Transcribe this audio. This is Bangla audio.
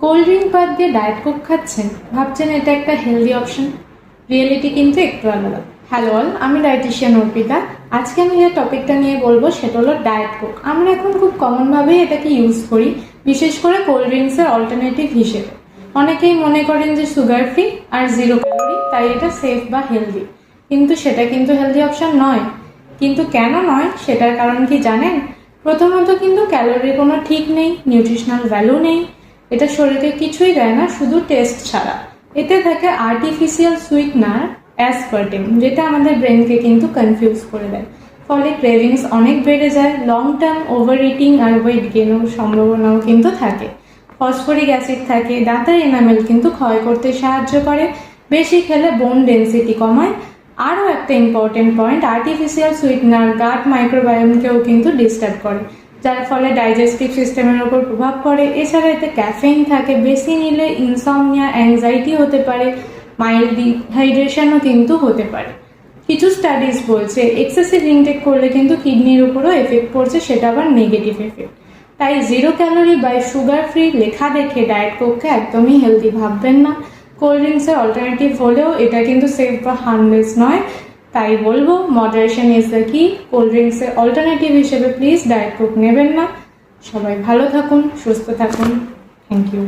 কোল্ড ড্রিঙ্ক বাদ দিয়ে ডায়েট কোক খাচ্ছেন, ভাবছেন এটা একটা হেলদি অপশন। রিয়েলিটি কিন্তু একটু আলাদা। হ্যালো অল, আমি ডায়েটিশিয়ান অর্পিতা। আজকে আমি যে টপিকটা নিয়ে বলবো সেটা হলো ডায়েট কোক। আমরা এখন খুব কমনভাবেই এটাকে ইউজ করি, বিশেষ করে কোল্ড ড্রিঙ্কসের অল্টারনেটিভ হিসেবে। অনেকেই মনে করেন যে সুগার ফ্রি আর জিরো ক্যালোরি, তাই এটা সেফ বা হেলদি, কিন্তু সেটা কিন্তু হেলদি অপশন নয়। কিন্তু কেন নয় সেটার কারণ কি জানেন? প্রথমত কিন্তু ক্যালোরির কোনো ঠিক নেই, নিউট্রিশনাল ভ্যালু নেই, এটা শরীরে কিছুই দেয় না, শুধু টেস্ট ছাড়া। এতে থাকে আর্টিফিশিয়াল সুইটনার অ্যাসপার্টেম, যেটা আমাদের ব্রেনকে কিন্তু কনফিউজ করে দেয়। ফলে ক্রেভিংস অনেক বেড়ে যায়, লং টার্ম ওভার ইটিং আর ওয়েট গেনের সম্ভাবনাও কিন্তু থাকে। ফসফরিক অ্যাসিড থাকে, দাঁতের এনামেল কিন্তু ক্ষয় করতে সাহায্য করে, বেশি খেলে বোন ডেন্সিটি কমায়। আরও একটা ইম্পর্টেন্ট পয়েন্ট, আর্টিফিশিয়াল সুইটনার গাট মাইক্রোবায়োমকেও কিন্তু ডিস্টার্ব করে, যার ফলে ডাইজেস্টিভ সিস্টেমের ওপর প্রভাব পড়ে। এছাড়া এতে ক্যাফেইন থাকে, বেশি নিলে ইনসমনিয়া, অ্যাংজাইটি হতে পারে, মাইল্ড ডিহাইড্রেশনও কিন্তু হতে পারে। কিছু স্টাডিজ বলছে এক্সেসিভ ইনটেক করলে কিন্তু কিডনির উপরও এফেক্ট পড়ছে, সেটা আবার নেগেটিভ এফেক্ট। তাই zero calorie by sugar free লেখা দেখে ডায়েট কোককে একদমই হেলদি ভাববেন না। কোল্ড ড্রিঙ্কসের অল্টারনেটিভ হলেও এটা কিন্তু সেফ বা হার্মলেস নয়। তাই বলবো moderation is the key. Cold ড্রিঙ্কসের অল্টারনেটিভ হিসেবে প্লিজ ডায়েট কোক নেবেন না। সবাই ভালো থাকুন, সুস্থ থাকুন। Thank you.